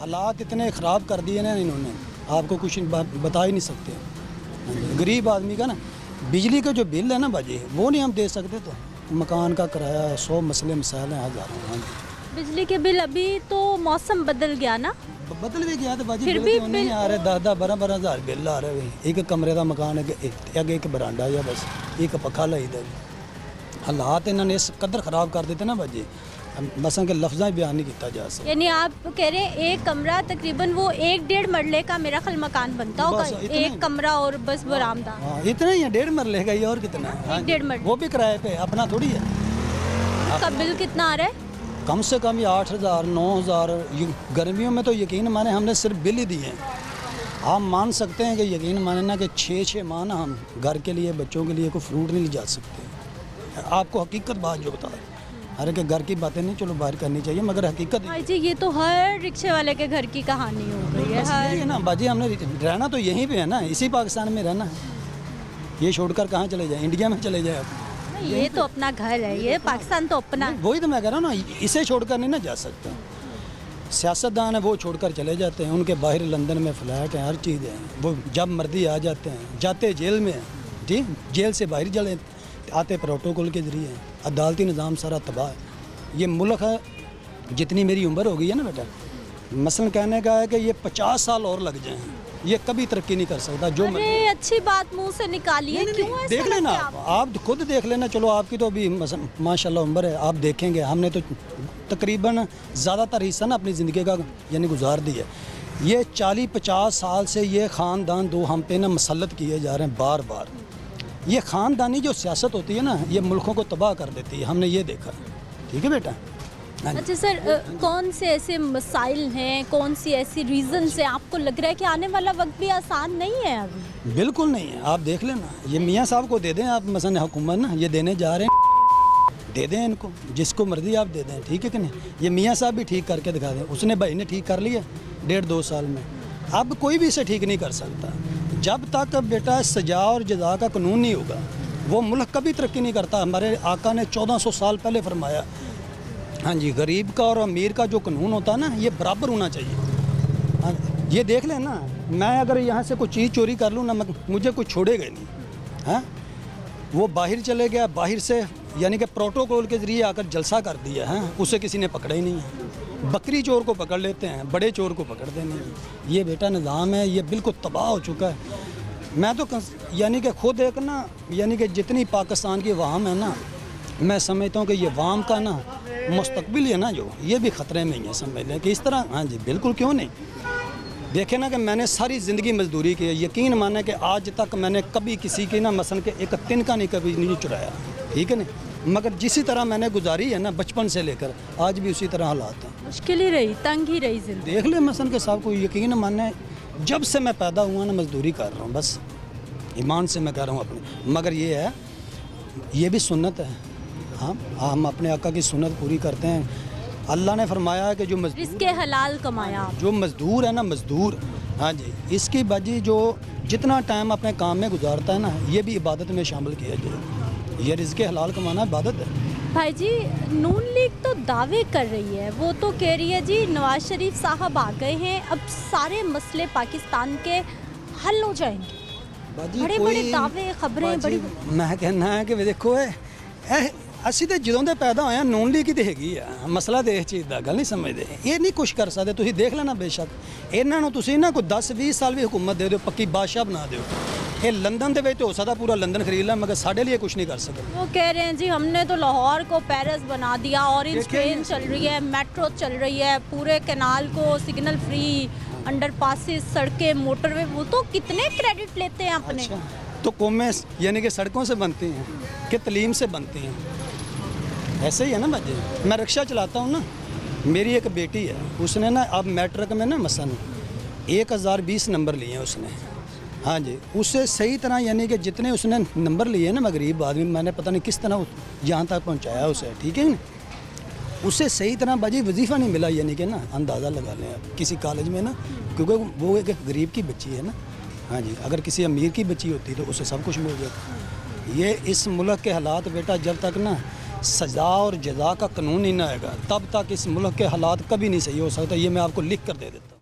हालात इतने ख़राब कर दिए ना इन्होंने, आपको कुछ बता ही नहीं सकते। गरीब आदमी का ना बिजली का जो बिल है ना बाजी, वो नहीं हम दे सकते, तो मकान का किराया, 100 मसले मसाइल हैं हज़ारों। हाँ जी, बिजली के बिल अभी तो मौसम बदल गया ना, बदल भी गया तो बाजी फिर बिल भी क्यों नहीं आ रहे? 10-12 हज़ार बिल आ रहे हैं। एक कमरे का मकान है, अगे एक बरांडा या बस एक पक्खा लाई दे। हालात इन्होंने इस कदर ख़राब कर देते ना बाजी, मसलन के लफ्ज़ बयान नहीं किया जा सकता। यानी आप कह रहे हैं एक कमरा तकरीबन वो 1-1.5 मरले का मेरा ख्याल मकान बनता होगा, बस इतना एक ही। कमरा और बस बरामदा। हाँ इतना ही है, 1.5 मरले का, ये और कितना है? हाँ जी। 1-1.5 मरले वो भी किराए पे, अपना थोड़ी है। का बिल कितना आ रहा है? कम से कम ये 8,000 9,000। गर्मियों में तो यकीन माने हमने सिर्फ बिल ही दिए हैं। आप मान सकते हैं कि यकीन माने ना कि 6-6 माह ना हम घर के लिए, बच्चों के लिए कोई फ्रूट नहीं ले जा सकते। आपको हकीकत बात जो बता रहे, अरे कि घर की बातें नहीं चलो बाहर करनी चाहिए, मगर हकीकत भाई जी ये तो हर रिक्शे वाले के घर की कहानी हो गई है। बस यही है ना बाजी, हमने रहना तो यहीं पे है ना, इसी पाकिस्तान में रहना है। ये छोड़कर कहाँ चले जाए? इंडिया में चले जाए आप? ये तो अपना घर है, ये पाकिस्तान तो अपना है। वही तो मैं कह रहा हूँ ना, इसे छोड़कर नहीं ना जा सकता। सियासतदान है वो छोड़कर चले जाते हैं, उनके बाहर लंदन में फ्लैट हैं, हर चीज़ है, वो जब मर्जी आ जाते हैं, जाते जेल में हैं, ठीक, जेल से बाहर चले आते प्रोटोकॉल के ज़रिए। अदालती निज़ाम सारा तबाह है। ये मुल्क है, जितनी मेरी उम्र हो गई है ना बेटा, मसलन कहने का है कि ये 50 साल और लग जाएं, ये कभी तरक्की नहीं कर सकता। जो अरे अच्छी बात मुंह से निकालिए, क्यों ऐसा देख करते लेना हैं आप? आप खुद देख लेना। चलो आपकी तो अभी माशाल्लाह उम्र है, आप देखेंगे। हमने तो तकरीबन ज़्यादातर हिस्सा ना अपनी ज़िंदगी का यानी गुजार दी है। ये 40-50 साल से ये ख़ानदान दो हम पे ना मसलत किए जा रहे हैं बार बार। ये ख़ानदानी जो सियासत होती है ना, ये मुल्कों को तबाह कर देती है, हमने ये देखा। ठीक है बेटा। अच्छा सर, कौन से ऐसे मसाइल हैं, कौन सी ऐसी रीज़न से आपको लग रहा है कि आने वाला वक्त भी आसान नहीं है अभी? बिल्कुल नहीं है, आप देख लेना। ये मियाँ साहब को दे दें आप, मसलन हुकूमत ना ये देने जा रहे हैं, दे दें इनको, जिसको मर्जी आप दे दें, ठीक है कि नहीं? ये मियाँ साहब भी ठीक करके दिखा दें। उसने भाई ने ठीक कर लिया 1.5-2 साल में, अब कोई भी इसे ठीक नहीं कर सकता। जब तक बेटा सजा और जजा का कानून नहीं होगा, वो मुल्क कभी तरक्की नहीं करता। हमारे आका ने 1400 साल पहले फरमाया, हाँ जी, गरीब का और अमीर का जो कानून होता है ना, ये बराबर होना चाहिए। हाँ, ये देख लेना, मैं अगर यहाँ से कोई चीज़ चोरी कर लूँ ना, मुझे कोई छोड़ेगा नहीं। हाँ, वो बाहर चले गया, बाहर से यानी कि प्रोटोकॉल के ज़रिए आकर जलसा कर दिया है, उसे किसी ने पकड़ा ही नहीं है। बकरी चोर को पकड़ लेते हैं, बड़े चोर को पकड़ते नहीं। ये बेटा निज़ाम है, ये बिल्कुल तबाह हो चुका है। मैं तो यानी कि खुद एक ना, यानी कि जितनी पाकिस्तान की अवाम है ना, मैं समझता हूँ कि ये अवाम का ना मुस्तकबिल है ना, जो ये भी ख़तरे में ही है। समझ लें कि इस तरह। हाँ जी बिल्कुल, क्यों नहीं। देखे ना कि मैंने सारी ज़िंदगी मजदूरी की है, यकीन माने कि आज तक मैंने कभी किसी की ना मसलन के एक तिनका नहीं कभी नहीं चुराया, ठीक है नहीं, मगर जिसी तरह मैंने गुजारी है ना बचपन से लेकर आज भी उसी तरह हालात हैं। मुश्किल ही रही, तंग ही रही जिंदगी। देख ले मसलन के साहब को यकीन माने, जब से मैं पैदा हुआ ना मजदूरी कर रहा हूँ, बस ईमान से मैं कर रहा हूँ अपने। मगर ये है, ये भी सुन्नत है। हाँ, हम अपने आका की सुन्नत पूरी करते हैं। अल्लाह ने फरमाया है कि जो रिज़्क़े हलाल कमाया, जो मज़दूर है ना, मज़दूर, हाँ जी, इसकी बाजी जो जितना टाइम अपने काम में गुजारता है ना, ये भी इबादत में शामिल किया जाए। ये रिज़्क़े हलाल कमाना इबादत है। भाई जी नून लीग तो दावे कर रही है, वो तो कह रही है जी नवाज शरीफ साहब आ गए हैं, अब सारे मसले पाकिस्तान के हल हो जाएंगे। बड़े बड़े दावे, खबरें बड़ी। मैं कहना है कि देखो ਅਸੀਂ ਤੇ ਜਦੋਂ ਦੇ ਪੈਦਾ ਹੋਏ ਆ ਨੂਨ ਲੀਗ ਹੀ ਤੇ ਹੈਗੀ ਆ, ਮਸਲਾ ਤੇ ਇਸ ਚੀਜ਼ ਦਾ ਗੱਲ ਨਹੀਂ ਸਮਝਦੇ। ਇਹ ਨਹੀਂ ਕੁਛ ਕਰ ਸਕਦੇ, ਤੁਸੀਂ ਦੇਖ ਲੈਣਾ ਬੇਸ਼ੱਕ ਇਹਨਾਂ ਨੂੰ ਤੁਸੀਂ ਨਾ ਕੋਈ 10-20 ਸਾਲ ਵੀ ਹੁਕੂਮਤ ਦੇ ਦਿਓ, ਪੱਕੀ ਬਾਦਸ਼ਾਹ ਬਣਾ ਦਿਓ। ਇਹ ਲੰਦਨ ਦੇ ਵਿੱਚ ਹੋ ਸਕਦਾ ਪੂਰਾ ਲੰਦਨ ਖਰੀਦ ਲੈ, ਮगर ਸਾਡੇ लिए कुछ नहीं कर सकते। वो कह रहे हैं जी हमने तो लाहौर को पेरिस बना दिया, ऑरेंज ट्रेन चल रही है, मेट्रो चल रही है, पूरे कैनाल को सिग्नल फ्री, अंडर पासिस, सड़कें, मोटरवे, वो तो कितने क्रेडिट लेते हैं अपने। तो कौमें यानी कि सड़कों से बनती हैं कि तलीम से बनती हैं, ऐसे ही है ना बच्चे। मैं रिक्शा चलाता हूँ ना, मेरी एक बेटी है, उसने ना अब मैट्रिक में ना मसन 1020 नंबर लिए हैं उसने। हाँ जी, उससे सही तरह यानी कि जितने उसने नंबर लिए हैं ना, मैं गरीब आदमी, मैंने पता नहीं किस तरह यहाँ तक पहुँचाया उसे, ठीक है ना। उससे सही तरह बाजी वजीफ़ा नहीं मिला, यानी कि ना अंदाज़ा लगा लें आप किसी कॉलेज में ना, क्योंकि वो एक गरीब की बच्ची है ना। हाँ जी, अगर किसी अमीर की बच्ची होती तो उसे सब कुछ मिल जाता। ये इस मुल्क के हालात बेटा, जब तक ना سزا اور جزا کا قانون ہی نہ آئے گا تب تک اس ملک کے حالات کبھی نہیں صحیح ہو سکتا. یہ میں آپ کو لکھ کر دے دیتا ہوں.